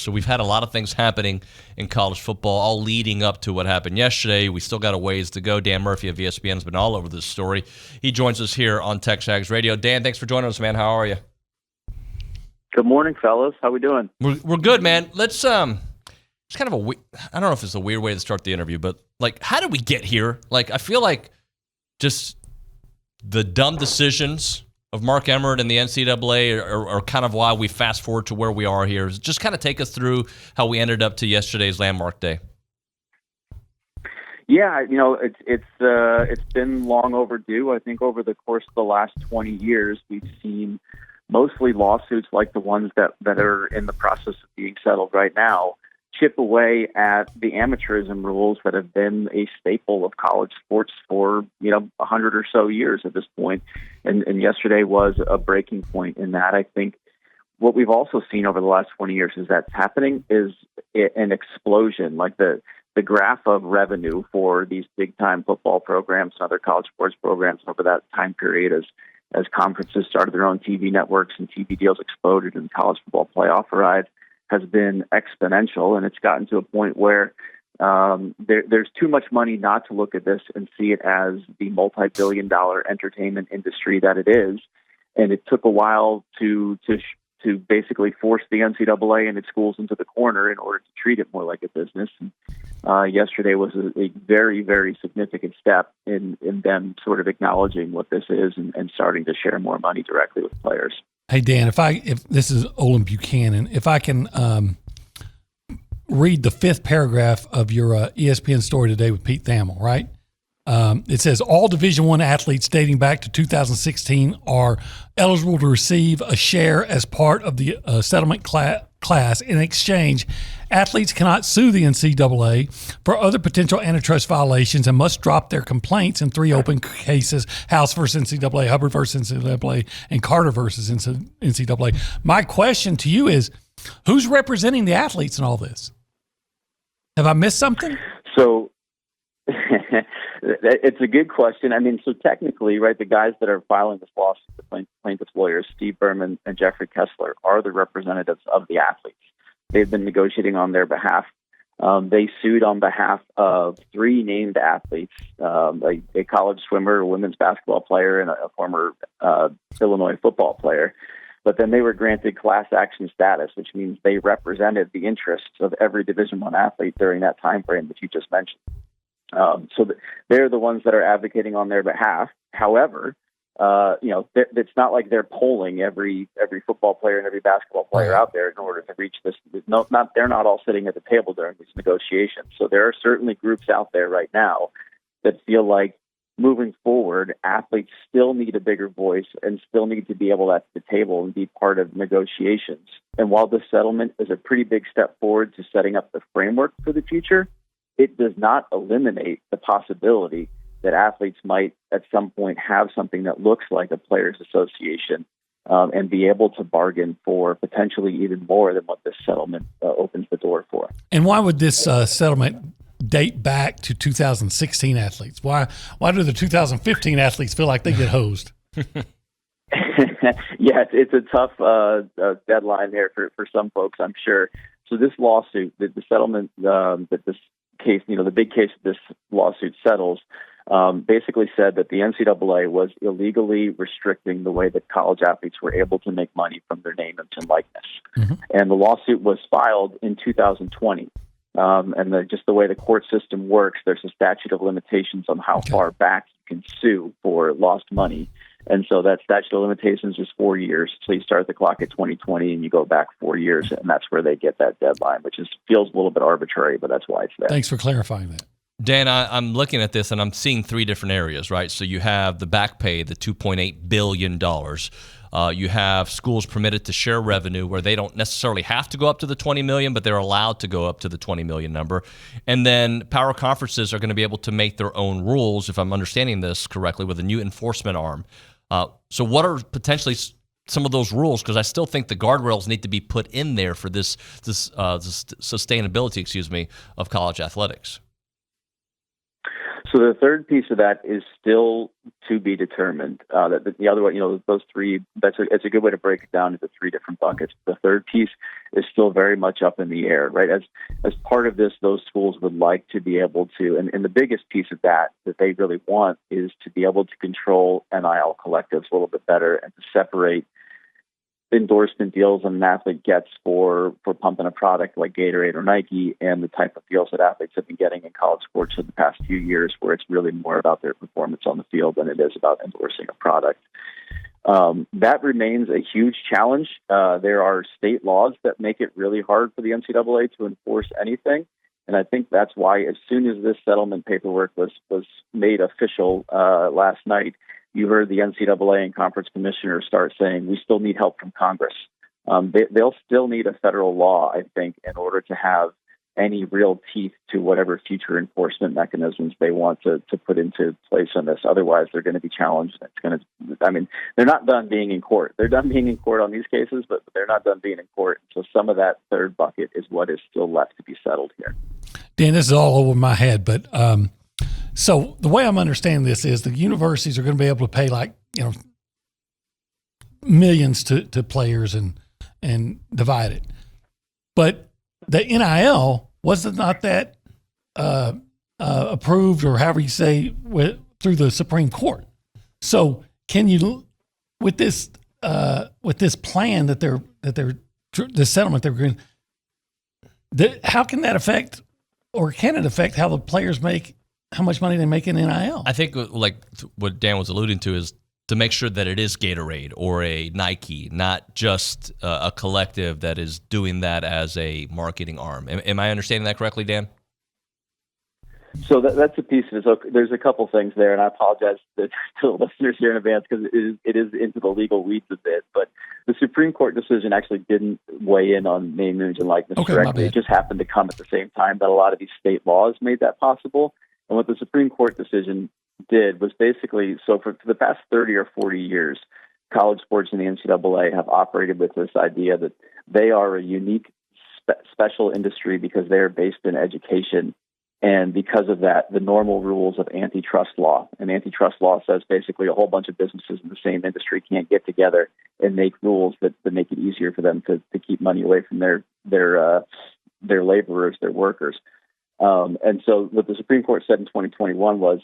So we've had a lot of things happening in college football, all leading up to what happened yesterday. We still got a ways to go. Dan Murphy of ESPN has been all over this story. He joins us here on TexAgs Radio. Dan, thanks for joining us, man. How are you? Good morning, fellas. How we doing? We're good, man. Let's it's kind of I don't know if it's a weird way to start the interview, but like, how did we get here? Like, I feel like just the dumb decisions of Mark Emmert and the NCAA are kind of why we fast forward to where we are here. Just kind of take us through how we ended up to yesterday's landmark day. Yeah, it's been long overdue. I think over the course of the last 20 years, we've seen mostly lawsuits like the ones that are in the process of being settled right now chip away at the amateurism rules that have been a staple of college sports for 100 or so years at this point. And yesterday was a breaking point in that. I think what we've also seen over the last 20 years is that's happening is an explosion, like the graph of revenue for these big-time football programs and other college sports programs over that time period as conferences started their own TV networks and TV deals exploded and college football playoff ride has been exponential. And it's gotten to a point where there's too much money not to look at this and see it as the multi-billion-dollar entertainment industry that it is. And it took a while to basically force the NCAA and its schools into the corner in order to treat it more like a business. And yesterday was a very, very significant step in them sort of acknowledging what this is and starting to share more money directly with players. Hey, Dan, if this is Olin Buchanan, if I can read the fifth paragraph of your ESPN story today with Pete Thamel, right? It says all Division I athletes dating back to 2016 are eligible to receive a share as part of the settlement class. In exchange, athletes cannot sue the NCAA for other potential antitrust violations and must drop their complaints in three open cases: House versus NCAA, Hubbard versus NCAA, and Carter versus NCAA. My question to you is, who's representing the athletes in all this? Have I missed something? So it's a good question. I mean, so technically, right, the guys that are filing this lawsuit, the plaintiff's lawyers, Steve Berman and Jeffrey Kessler, are the representatives of the athletes. They've been negotiating on their behalf. They sued on behalf of three named athletes, a college swimmer, a women's basketball player, and a former Illinois football player. But then they were granted class action status, which means they represented the interests of every Division I athlete during that time frame that you just mentioned. So they're the ones that are advocating on their behalf. However, it's not like they're polling every football player and every basketball player out there in order to reach this. They're not all sitting at the table during these negotiations. So there are certainly groups out there right now that feel like moving forward, athletes still need a bigger voice and still need to be able at the table and be part of negotiations. And while this settlement is a pretty big step forward to setting up the framework for the future, it does not eliminate the possibility that athletes might at some point have something that looks like a players' association and be able to bargain for potentially even more than what this settlement opens the door for. And why would this settlement date back to 2016 athletes? Why do the 2015 athletes feel like they get hosed? Yeah, it's a tough deadline there for some folks, I'm sure. So this lawsuit, the settlement that this case, the big case that this lawsuit settles, basically said that the NCAA was illegally restricting the way that college athletes were able to make money from their name and likeness. Mm-hmm. And the lawsuit was filed in 2020. And just the way the court system works, there's a statute of limitations on how far back you can sue for lost money. And so that statute of limitations is 4 years. So you start the clock at 2020 and you go back 4 years, and that's where they get that deadline, which feels a little bit arbitrary, but that's why it's there. Thanks for clarifying that. Dan, I'm looking at this and I'm seeing three different areas, right? So you have the back pay, the $2.8 billion. You have schools permitted to share revenue where they don't necessarily have to go up to the $20 million, but they're allowed to go up to the $20 million number. And then power conferences are going to be able to make their own rules, if I'm understanding this correctly, with a new enforcement arm. So what are potentially some of those rules? Because I still think the guardrails need to be put in there for this sustainability, of college athletics. So the third piece of that is still to be determined. The other one, those three, it's a good way to break it down into three different buckets. The third piece is still very much up in the air, right? As part of this, those schools would like to be able to, and the biggest piece of that they really want is to be able to control NIL collectives a little bit better and to separate endorsement deals an athlete gets for pumping a product like Gatorade or Nike and the type of deals that athletes have been getting in college sports for the past few years, where it's really more about their performance on the field than it is about endorsing a product. That remains a huge challenge. There are state laws that make it really hard for the NCAA to enforce anything. And I think that's why as soon as this settlement paperwork was made official last night, you heard the NCAA and conference commissioners start saying, we still need help from Congress. They'll still need a federal law, I think, in order to have any real teeth to whatever future enforcement mechanisms they want to put into place on this. Otherwise, they're going to be challenged. They're not done being in court. They're done being in court on these cases, but they're not done being in court. So some of that third bucket is what is still left to be settled here. Dan, this is all over my head, but so the way I'm understanding this is the universities are going to be able to pay millions to players and divide it. But the NIL, was it not that approved, or however you say, through the Supreme Court? So can you, with this plan this settlement they're going, how can that affect, or can it affect how the players make, how much money they make in NIL? I think like what Dan was alluding to is to make sure that it is Gatorade or a Nike, not just a collective that is doing that as a marketing arm. Am I understanding that correctly, Dan? So that's a piece of it. So there's a couple things there, and I apologize to the listeners here in advance because it is into the legal weeds a bit. But the Supreme Court decision actually didn't weigh in on name, image, and likeness directly. It just happened to come at the same time that a lot of these state laws made that possible. And what the Supreme Court decision did was basically, so for the past 30 or 40 years, college sports and the NCAA have operated with this idea that they are a unique, special industry because they are based in education. And because of that, the normal rules of antitrust law, and antitrust law says basically a whole bunch of businesses in the same industry can't get together and make rules that make it easier for them to keep money away from their laborers, their workers. And so what the Supreme Court said in 2021 was,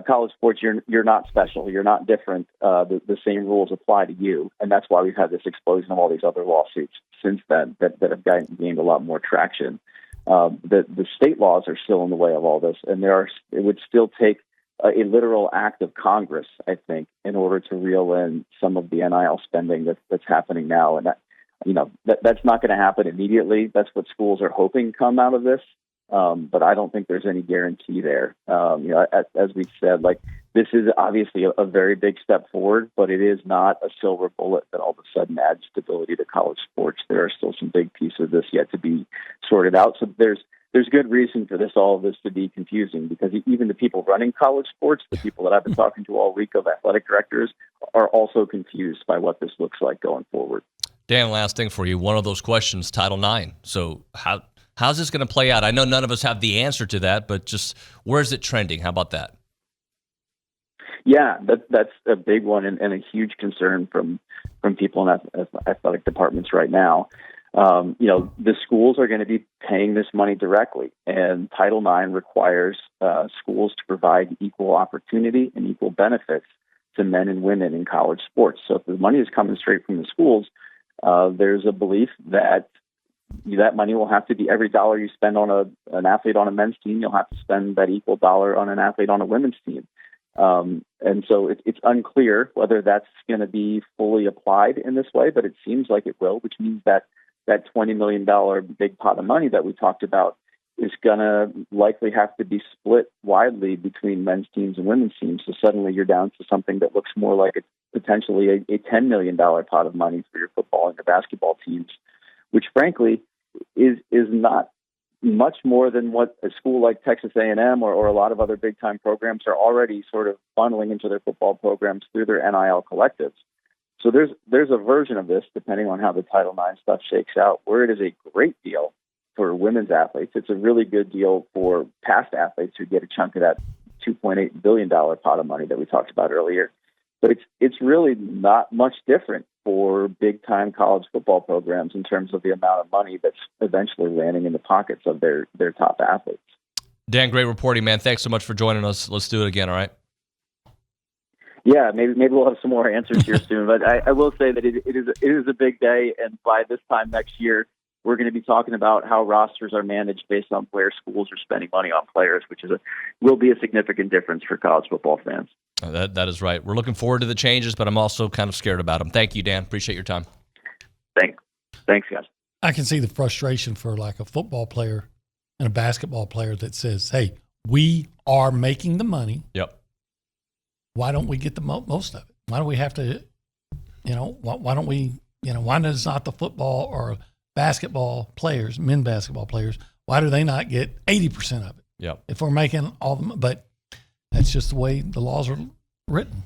college sports, you're not special, you're not different. The same rules apply to you, and that's why we've had this explosion of all these other lawsuits since then that have gained a lot more traction. The state laws are still in the way of all this, and it would still take a literal act of Congress, I think, in order to reel in some of the NIL spending that's happening now. And that's not going to happen immediately. That's what schools are hoping come out of this. But I don't think there's any guarantee there. As we said, this is obviously a very big step forward, but it is not a silver bullet that all of a sudden adds stability to college sports. There are still some big pieces of this yet to be sorted out. So there's good reason for all of this to be confusing, because even the people running college sports, the people that I've been talking to all week of athletic directors, are also confused by what this looks like going forward. Dan, last thing for you. One of those questions, Title IX. So how's this going to play out? I know none of us have the answer to that, but just where is it trending? How about that? Yeah, that's a big one and a huge concern from people in athletic departments right now. The schools are going to be paying this money directly, and Title IX requires schools to provide equal opportunity and equal benefits to men and women in college sports. So if the money is coming straight from the schools, there's a belief that that money will have to be, every dollar you spend on an athlete on a men's team, you'll have to spend that equal dollar on an athlete on a women's team. And so it's unclear whether that's going to be fully applied in this way, but it seems like it will, which means that $20 million big pot of money that we talked about is going to likely have to be split widely between men's teams and women's teams. So suddenly you're down to something that looks more like potentially a $10 million pot of money for your football and your basketball teams, which frankly is not much more than what a school like Texas A&M or a lot of other big-time programs are already sort of funneling into their football programs through their NIL collectives. So there's a version of this, depending on how the Title IX stuff shakes out, where it is a great deal for women's athletes. It's a really good deal for past athletes who get a chunk of that $2.8 billion pot of money that we talked about earlier. But it's really not much different for big-time college football programs in terms of the amount of money that's eventually landing in the pockets of their top athletes. Dan, great reporting, man. Thanks so much for joining us. Let's do it again, all right? Yeah, maybe we'll have some more answers here soon. But I will say that it is a big day, and by this time next year, we're going to be talking about how rosters are managed based on where schools are spending money on players, which will be a significant difference for college football fans. That is right. We're looking forward to the changes, but I'm also kind of scared about them. Thank you, Dan. Appreciate your time. Thanks, guys. I can see the frustration for like a football player and a basketball player that says, hey, we are making the money. Yep. Why don't we get the most of it? Why do we have to, why don't we, why does not the football or basketball players, men basketball players, why do they not get 80% of it? Yep. If we're making all the, but that's just the way the laws are written.